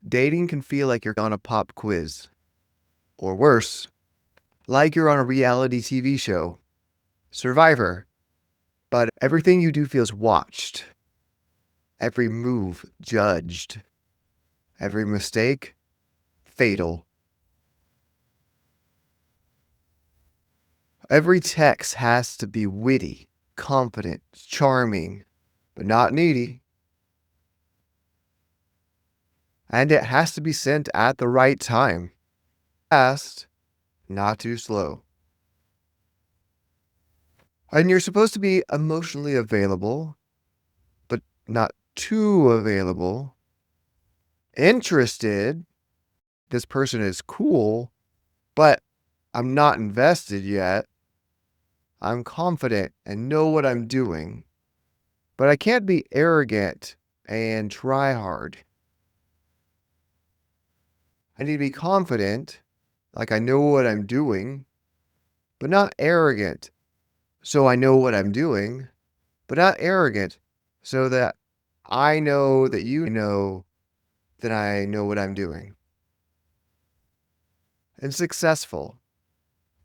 Dating can feel like you're on a pop quiz, or worse, like you're on a reality TV show, Survivor, but everything you do feels watched, every move judged, every mistake fatal. Every text has to be witty, confident, charming, but not needy. And it has to be sent at the right time. Fast, not too slow. And you're supposed to be emotionally available, but not too available. Interested, this person is cool, but I'm not invested yet. I'm confident and know what I'm doing, but I can't be arrogant and try hard. I need to be confident, like I know what I'm doing, but not arrogant. So I know what I'm doing, but not arrogant, so that I know that you know that I know what I'm doing. And successful,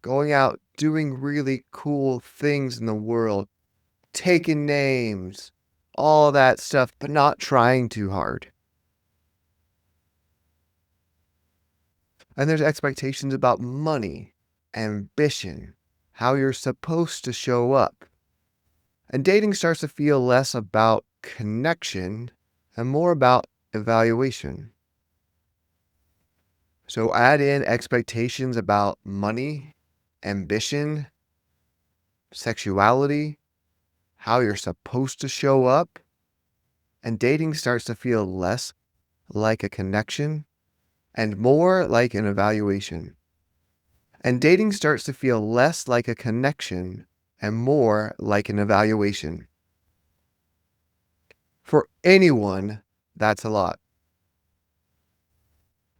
going out doing really cool things in the world, taking names, all that stuff, but not trying too hard. And there's expectations about money, ambition, how you're supposed to show up. And dating starts to feel less about connection and more about evaluation. So add in expectations about money, ambition, sexuality, how you're supposed to show up, and dating starts to feel less like a connection and more like an evaluation. And dating starts to feel less like a connection and more like an evaluation. For anyone, that's a lot.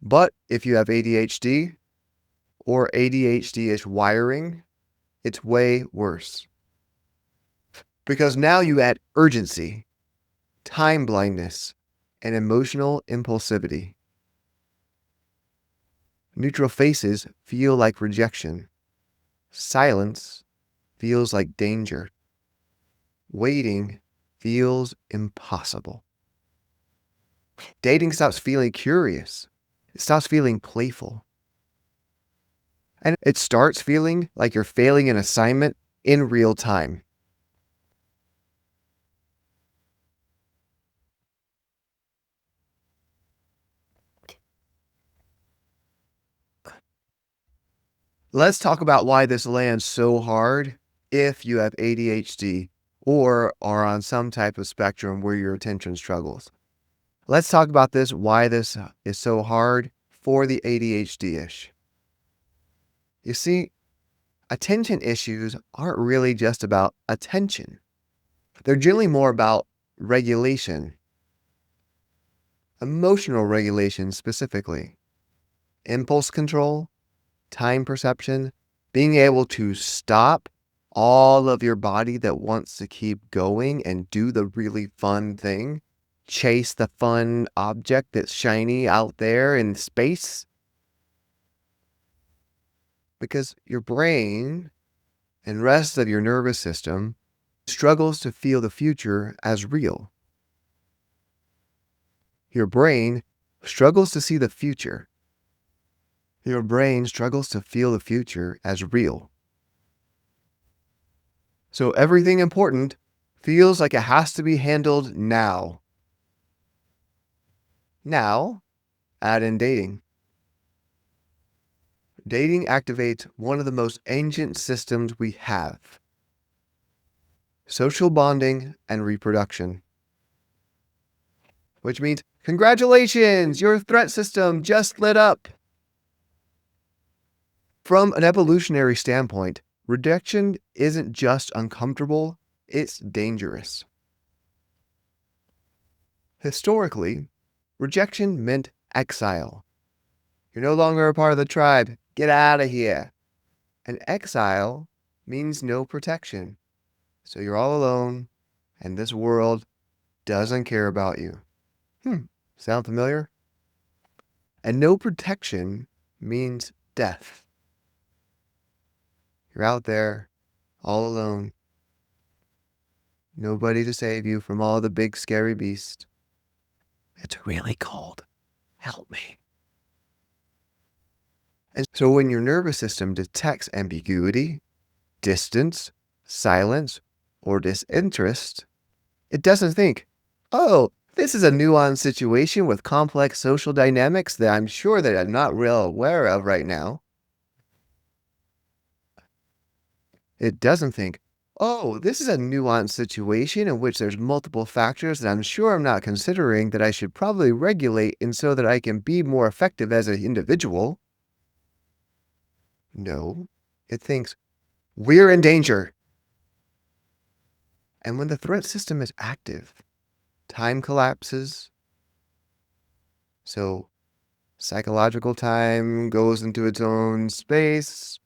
But if you have ADHD or ADHD-ish wiring, it's way worse. Because now you add urgency, time blindness, and emotional impulsivity. Neutral faces feel like rejection. Silence feels like danger. Waiting feels impossible. Dating stops feeling curious. It stops feeling playful. And it starts feeling like you're failing an assignment in real time. Let's talk about why this lands so hard if you have ADHD or are on some type of spectrum where your attention struggles. Let's talk about why this is so hard for the ADHD-ish. You see, attention issues aren't really just about attention. They're generally more about regulation, emotional regulation specifically, impulse control, time perception, being able to stop all of your body that wants to keep going and do the really fun thing, chase the fun object that's shiny out there in space. Because your brain and rest of your nervous system struggles to feel the future as real. Your brain struggles to see the future. Your brain struggles to feel the future as real. So everything important feels like it has to be handled now. Now, add in dating. Dating activates one of the most ancient systems we have: social bonding and reproduction. Which means, congratulations, your threat system just lit up. From an evolutionary standpoint, rejection isn't just uncomfortable, it's dangerous. Historically, rejection meant exile. You're no longer a part of the tribe. Get out of here. And exile means no protection. So you're all alone, and this world doesn't care about you. Sound familiar? And no protection means death. You're out there all alone. Nobody to save you from all the big scary beasts. It's really cold. Help me. And so when your nervous system detects ambiguity, distance, silence, or disinterest, it doesn't think, oh, this is a nuanced situation with complex social dynamics that I'm sure that I'm not real aware of right now. It doesn't think, oh, this is a nuanced situation in which there's multiple factors that I'm sure I'm not considering that I should probably regulate and so that I can be more effective as an individual. No, it thinks, we're in danger. And when the threat system is active, time collapses. So psychological time goes into its own space.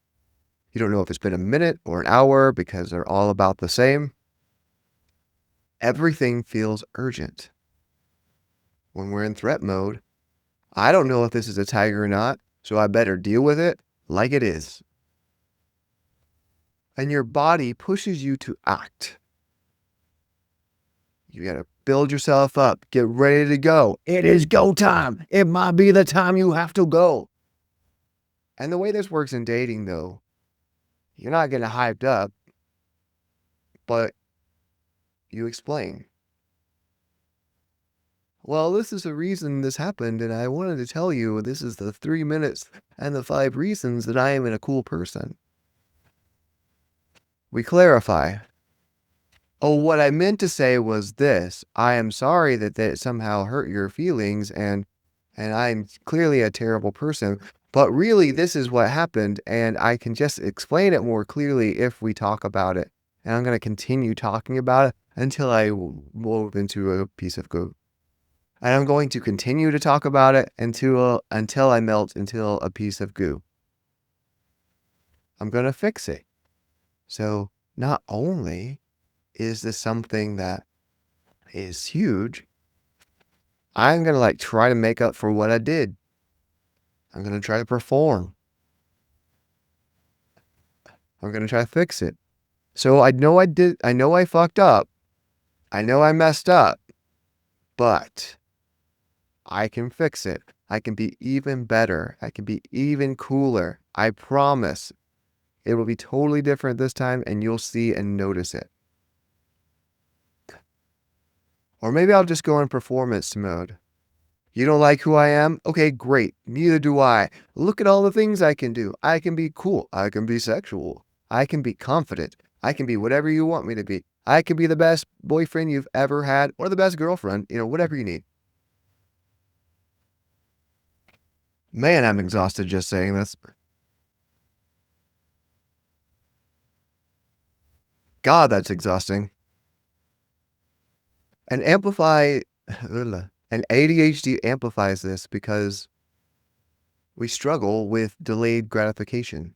You don't know if it's been a minute or an hour because they're all about the same. Everything feels urgent. When we're in threat mode, I don't know if this is a tiger or not, so I better deal with it like it is. And your body pushes you to act. You gotta build yourself up, get ready to go. It is go time. It might be the time you have to go. And the way this works in dating, though, you're not getting hyped up, but you explain. Well, this is the reason this happened, and I wanted to tell you this is the 3 minutes and the 5 reasons that I am a cool person. We clarify. Oh, what I meant to say was this. I am sorry that that somehow hurt your feelings, and I'm clearly a terrible person, but really this is what happened, and I can just explain it more clearly if we talk about it. And I'm going to continue talking about it until I move into a piece of goo. And I'm going to continue to talk about it until I melt into a piece of goo. I'm going to fix it. So not only is this something that is huge, I'm going to try to make up for what I did. I'm going to try to perform. I'm going to try to fix it. So I know I fucked up. I know I messed up, but I can fix it. I can be even better. I can be even cooler. I promise. It will be totally different this time, and you'll see and notice it. Or maybe I'll just go in performance mode. You don't like who I am? Okay, great. Neither do I. Look at all the things I can do. I can be cool. I can be sexual. I can be confident. I can be whatever you want me to be. I can be the best boyfriend you've ever had or the best girlfriend, whatever you need. Man, I'm exhausted just saying this. God, that's exhausting. And and ADHD amplifies this because we struggle with delayed gratification.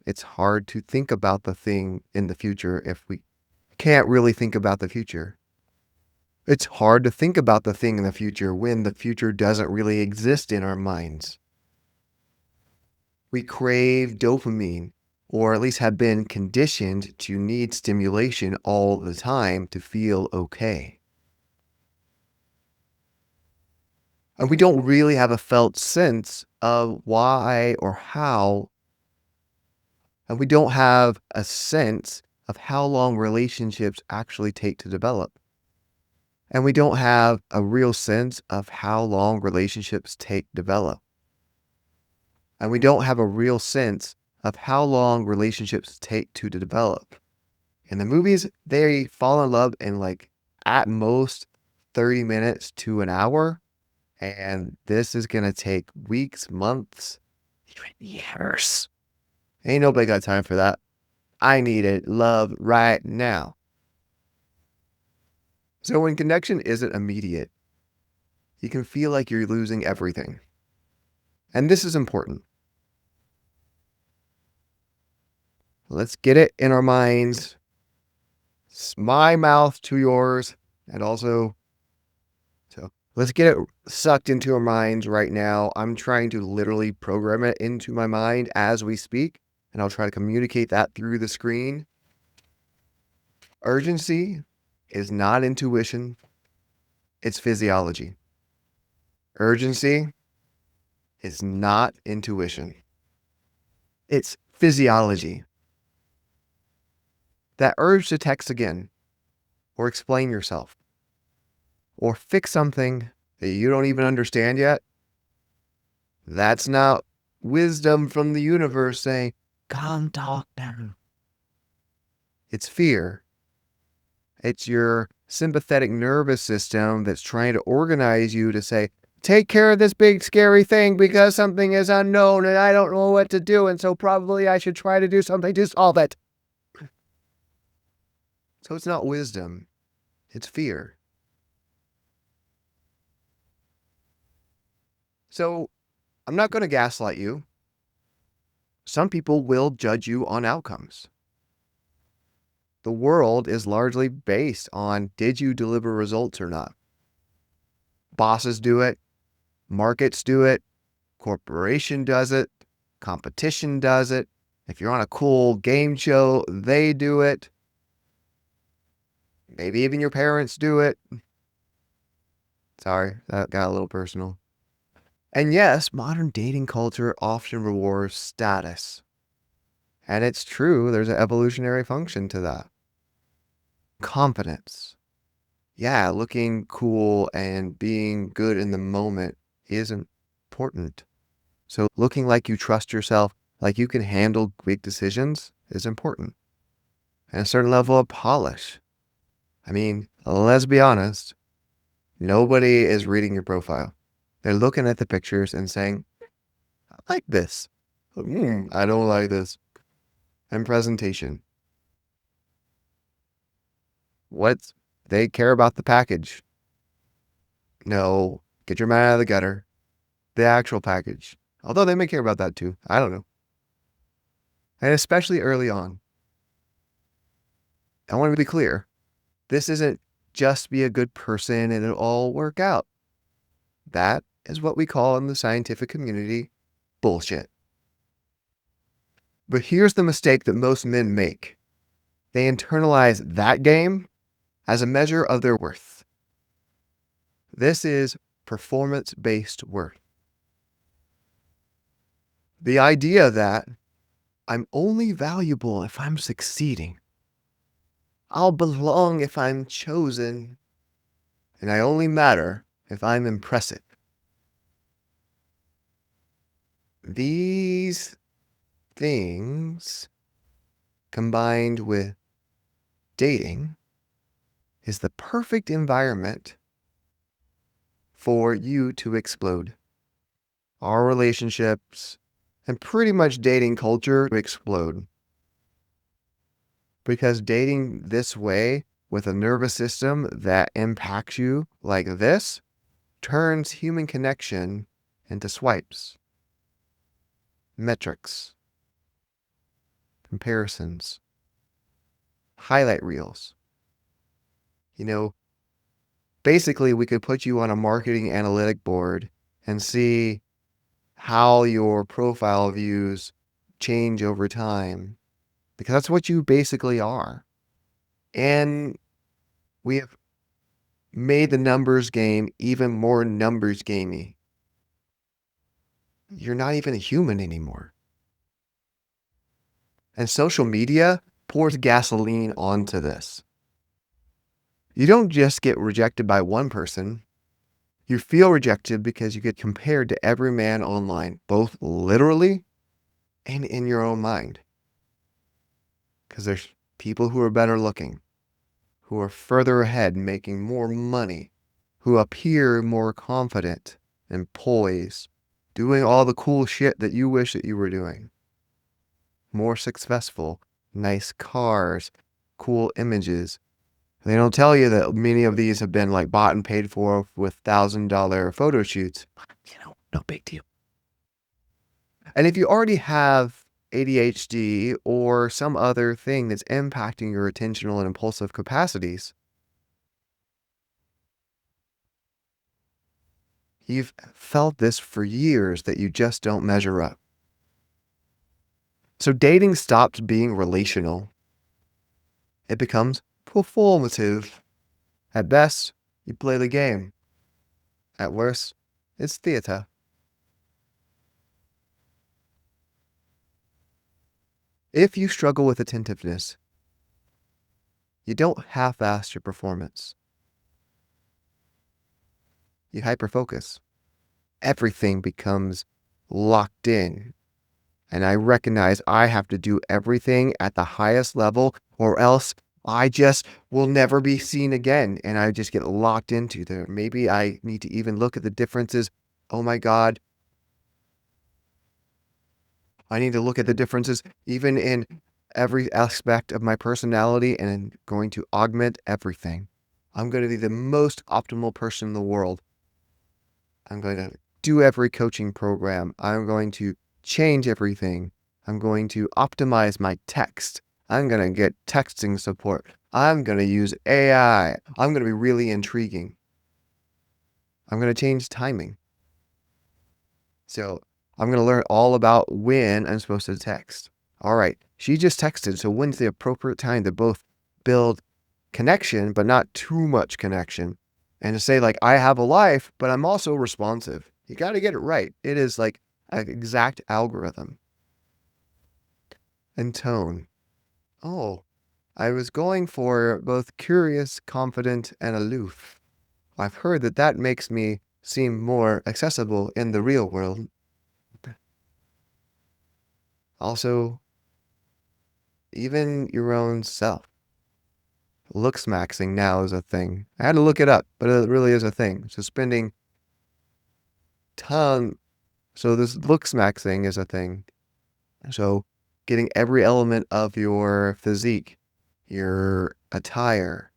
It's hard to think about the thing in the future if we can't really think about the future. It's hard to think about the thing in the future when the future doesn't really exist in our minds. We crave dopamine, or at least have been conditioned to need stimulation all the time to feel okay. And we don't really have a felt sense of why or how, and we don't have a sense of how long relationships actually take to develop. And we don't have a real sense of how long relationships take to develop. And we don't have a real sense of how long relationships take to develop. In the movies, they fall in love in at most 30 minutes to an hour. And this is going to take weeks, months, even years. Ain't nobody got time for that. I need it, love right now. So when connection isn't immediate, you can feel like you're losing everything. And this is important. Let's get it in our minds. It's my mouth to yours. And also, so Let's get it sucked into our minds right now. I'm trying to literally program it into my mind as we speak, and I'll try to communicate that through the screen. Urgency is not intuition, it's physiology. Urgency is not intuition, it's physiology. That urge to text again, or explain yourself, or fix something that you don't even understand yet, that's not wisdom from the universe saying, come talk now. It's fear. It's your sympathetic nervous system that's trying to organize you to say, take care of this big scary thing because something is unknown and I don't know what to do, and so probably I should try to do something to solve it. So it's not wisdom, it's fear. So I'm not going to gaslight you. Some people will judge you on outcomes. The world is largely based on, did you deliver results or not? Bosses do it, markets do it, corporation does it, competition does it. If you're on a cool game show, they do it. Maybe even your parents do it. Sorry, that got a little personal. And yes, modern dating culture often rewards status. And it's true, there's an evolutionary function to that. Confidence. Yeah, looking cool and being good in the moment is important. So looking like you trust yourself, like you can handle big decisions is important. And a certain level of polish. I mean, let's be honest, nobody is reading your profile. They're looking at the pictures and saying, I like this. I don't like this. And presentation. What? They care about the package. No, get your mind out of the gutter. The actual package. Although they may care about that too. I don't know. And especially early on. I want to be clear. This isn't just be a good person and it'll all work out. That is what we call in the scientific community bullshit. But here's the mistake that most men make. They internalize that game as a measure of their worth. This is performance-based worth. The idea that I'm only valuable if I'm succeeding. I'll belong if I'm chosen. And I only matter if I'm impressive. These things, combined with dating, is the perfect environment for you to explode. Our relationships and pretty much dating culture explode. Because dating this way with a nervous system that impacts you like this turns human connection into swipes, metrics, comparisons, highlight reels. You know, basically we could put you on a marketing analytic board and see how your profile views change over time, because that's what you basically are. And we have made the numbers game even more numbers gamey. You're not even a human anymore. And social media pours gasoline onto this. You don't just get rejected by one person. You feel rejected because you get compared to every man online, both literally and in your own mind. Because there's people who are better looking, who are further ahead, making more money, who appear more confident and poised, doing all the cool shit that you wish that you were doing. More successful, nice cars, cool images. They don't tell you that many of these have been like bought and paid for with $1,000 photo shoots. No big deal. And if you already have ADHD or some other thing that's impacting your attentional and impulsive capacities, You've felt this for years that you just don't measure up. So dating stops being relational. It becomes performative. At best, you play the game. At worst, it's theater. If you struggle with attentiveness, you don't half-ass your performance. You hyperfocus. Everything becomes locked in. And I recognize I have to do everything at the highest level or else I just will never be seen again. And I just get locked into there. Maybe I need to even look at the differences. Oh my God. I need to look at the differences even in every aspect of my personality and I'm going to augment everything. I'm going to be the most optimal person in the world. I'm going to do every coaching program. I'm going to change everything. I'm going to optimize my text. I'm going to get texting support. I'm going to use AI. I'm going to be really intriguing. I'm going to change timing. So I'm going to learn all about when I'm supposed to text. All right, she just texted. So when's the appropriate time to both build connection, but not too much connection? And to say, like, I have a life, but I'm also responsive. You got to get it right. It is like an exact algorithm. And tone. Oh, I was going for both curious, confident, and aloof. I've heard that that makes me seem more accessible in the real world. Also, even your own self. Looks maxing now is a thing. I had to look it up, but it really is a thing. So spending ton, so this looks maxing is a thing. So getting every element of your physique, your attire,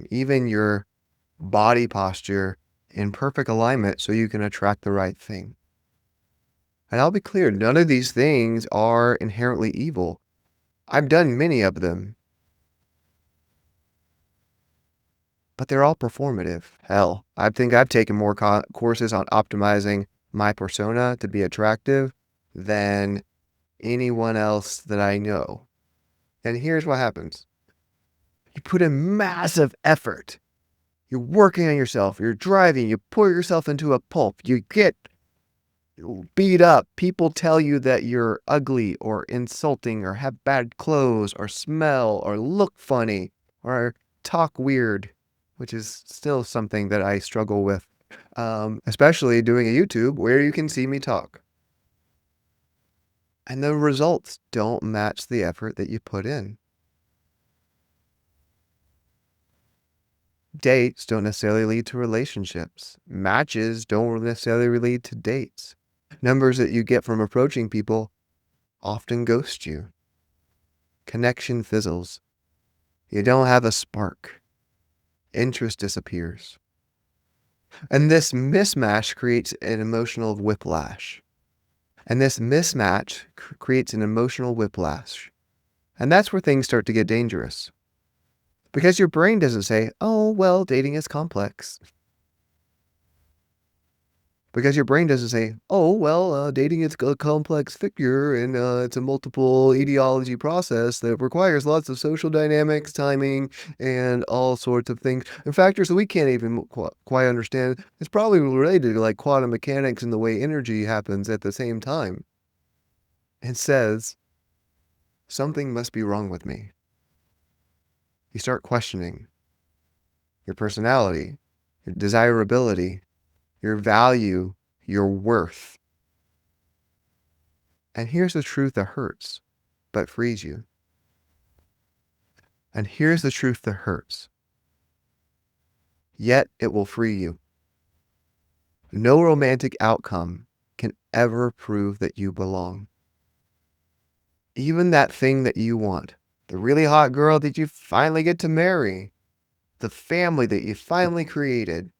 even your body posture in perfect alignment so you can attract the right thing. And I'll be clear, none of these things are inherently evil. I've done many of them, but they're all performative. Hell, I think I've taken more courses on optimizing my persona to be attractive than anyone else that I know. And here's what happens. You put in massive effort. You're working on yourself. You're driving. You pour yourself into a pulp. You get beat up. People tell you that you're ugly or insulting or have bad clothes or smell or look funny or talk weird, which is still something that I struggle with, especially doing a YouTube where you can see me talk. And the results don't match the effort that you put in. Dates don't necessarily lead to relationships. Matches don't necessarily lead to dates. Numbers that you get from approaching people often ghost you. Connection fizzles. You don't have a spark. Interest disappears. And this mismatch creates an emotional whiplash. And this mismatch creates an emotional whiplash. And that's where things start to get dangerous. Because your brain doesn't say, oh, well, dating is complex. Because your brain doesn't say, oh, well, dating is a complex figure and it's a multiple etiology process that requires lots of social dynamics, timing, and all sorts of things and factors that we can't even quite understand. It's probably related to like quantum mechanics and the way energy happens at the same time. It says, something must be wrong with me. You start questioning your personality, your desirability, your value, your worth. And here's the truth that hurts, but frees you. And here's the truth that hurts. Yet it will free you. No romantic outcome can ever prove that you belong. Even that thing that you want, the really hot girl that you finally get to marry, the family that you finally created,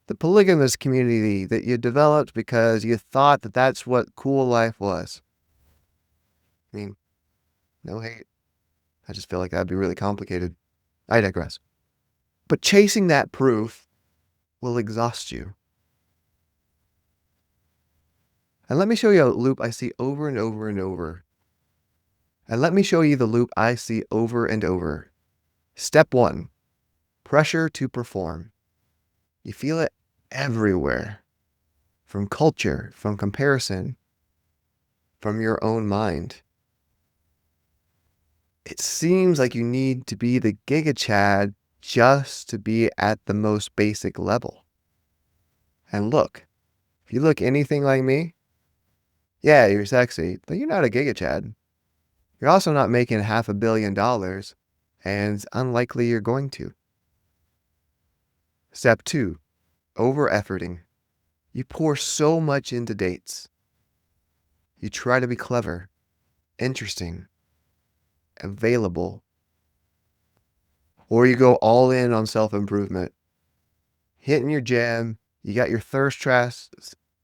the polygamous community that you developed because you thought that that's what cool life was. I mean, no hate. I just feel like that'd be really complicated. I digress. But chasing that proof will exhaust you. And let me show you a loop I see over and over and over. And let me show you the loop I see over and over. Step 1, pressure to perform. You feel it everywhere. From culture, from comparison, from your own mind. It seems like you need to be the Giga Chad just to be at the most basic level. And look, if you look anything like me, yeah, you're sexy, but you're not a Giga Chad. You're also not making $500 million, and it's unlikely you're going to. Step 2, over-efforting. You pour so much into dates. You try to be clever, interesting, available. Or you go all in on self-improvement. Hitting your gym, you got your thirst trap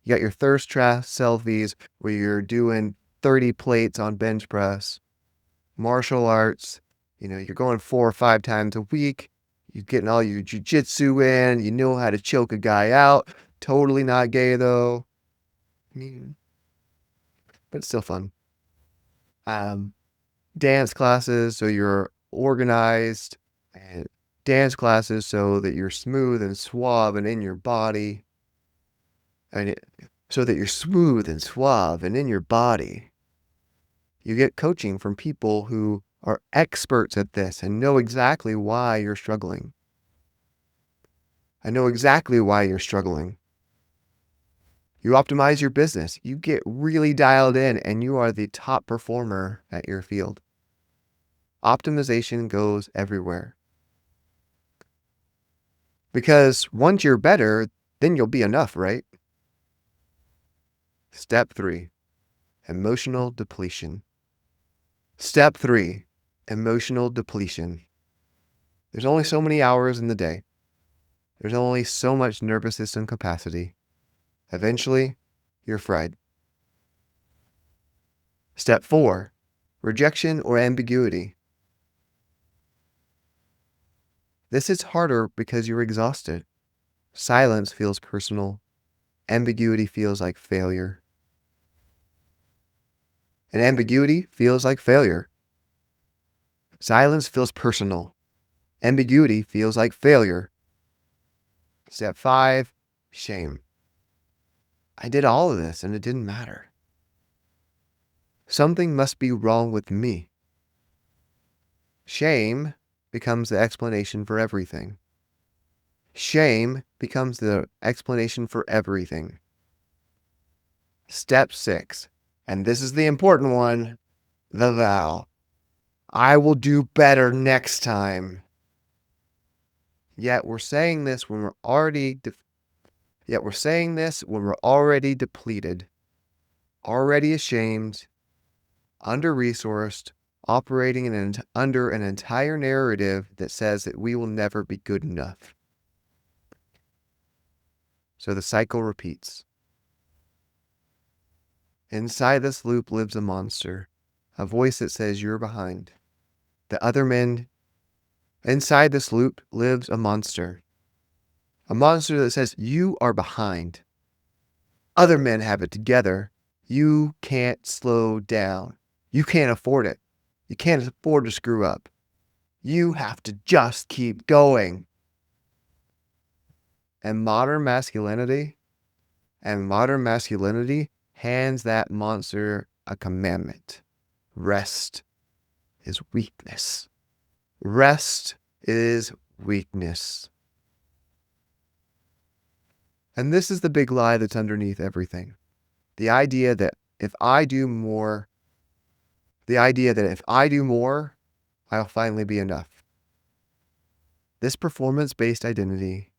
selfies where you're doing 30 plates on bench press. Martial arts, you're going 4 or 5 times a week. You're getting all your jujitsu in. You know how to choke a guy out. Totally not gay though. But it's still fun. Dance classes, so you're organized, and dance classes so that you're smooth and suave and in your body. So that you're smooth and suave and in your body. You get coaching from people who are experts at this and know exactly why you're struggling. I know exactly why you're struggling. You optimize your business. You get really dialed in and you are the top performer at your field. Optimization goes everywhere. Because once you're better, then you'll be enough, right? Step 3, emotional depletion. Step 3, emotional depletion. There's only so many hours in the day. There's only so much nervous system capacity. Eventually, you're fried. Step 4, rejection or ambiguity. This is harder because you're exhausted. Silence feels personal. Ambiguity feels like failure. And ambiguity feels like failure. Silence feels personal. Ambiguity feels like failure. Step 5, shame. I did all of this and it didn't matter. Something must be wrong with me. Shame becomes the explanation for everything. Shame becomes the explanation for everything. Step 6, and this is the important one, the vow. I will do better next time. Yet we're saying this when we're already depleted, already ashamed, under-resourced, operating under an entire narrative that says that we will never be good enough. So the cycle repeats. Inside this loop lives a monster, a voice that says you're behind. Inside this loop lives a monster that says you are behind. Other men have it together. You can't slow down. You can't afford it. You can't afford to screw up. You have to just keep going. And modern masculinity hands that monster a commandment. Rest is weakness. Rest is weakness. And this is the big lie that's underneath everything. The idea that if I do more, I'll finally be enough. This is performance-based identity.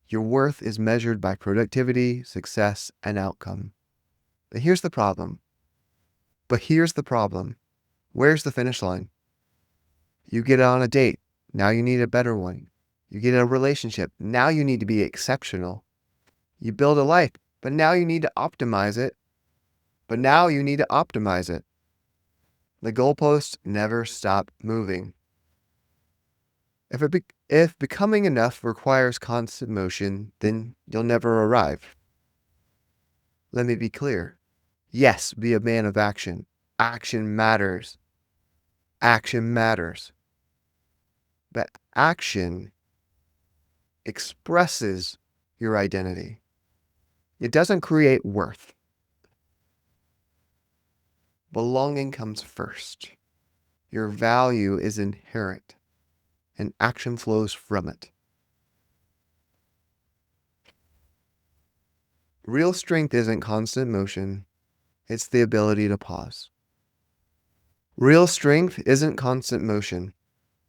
Your worth is measured by productivity, success, and outcome. But here's the problem. Where's the finish line? You get on a date. Now you need a better one. You get in a relationship. Now you need to be exceptional. You build a life, but now you need to optimize it. The goalposts never stop moving. If becoming enough requires constant motion, then you'll never arrive. Let me be clear. Yes, be a man of action. Action matters. Action matters. But action expresses your identity. It doesn't create worth. Belonging comes first. Your value is inherent, and action flows from it. Real strength isn't constant motion, it's the ability to pause. Real strength isn't constant motion,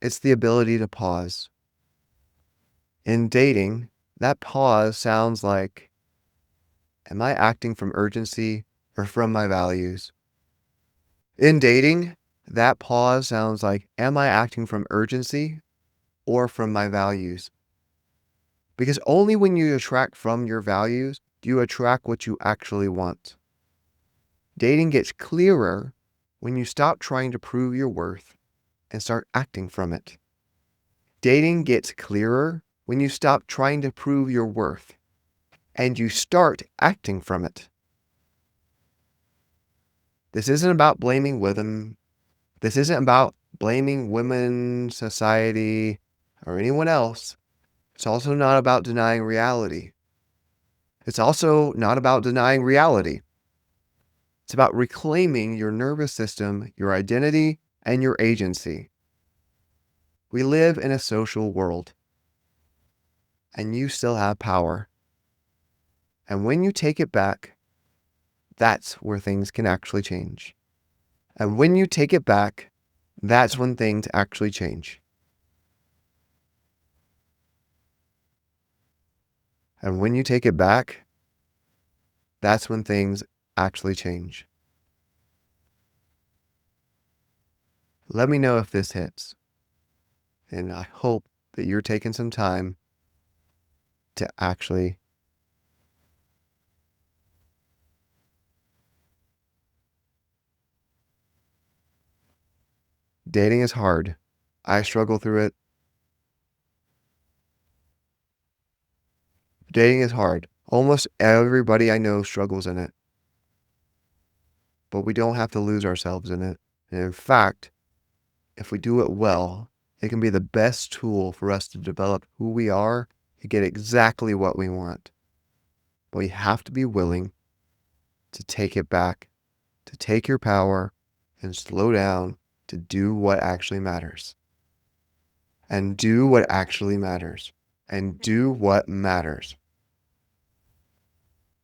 it's the ability to pause. In dating, that pause sounds like, am I acting from urgency or from my values? In dating, that pause sounds like, am I acting from urgency or from my values? Because only when you attract from your values do you attract what you actually want. Dating gets clearer when you stop trying to prove your worth and start acting from it. Dating gets clearer when you stop trying to prove your worth and you start acting from it. This isn't about blaming women. This isn't about blaming women, society, or anyone else. It's also not about denying reality. It's also not about denying reality. It's about reclaiming your nervous system, your identity, and your agency. We live in a social world, and you still have power. And when you take it back, that's where things can actually change. And when you take it back, that's when things actually change. And when you take it back, that's when things actually change. Let me know if this hits. And I hope that you're taking some time to actually dating is hard. I struggle through it. Dating is hard. Almost everybody I know struggles in it. But we don't have to lose ourselves in it. And in fact, if we do it well, it can be the best tool for us to develop who we are to get exactly what we want. But we have to be willing to take it back, to take your power and slow down to do what actually matters. And do what actually matters. And do what matters.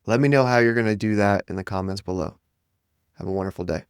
Let me know how you're going to do that in the comments below. Have a wonderful day.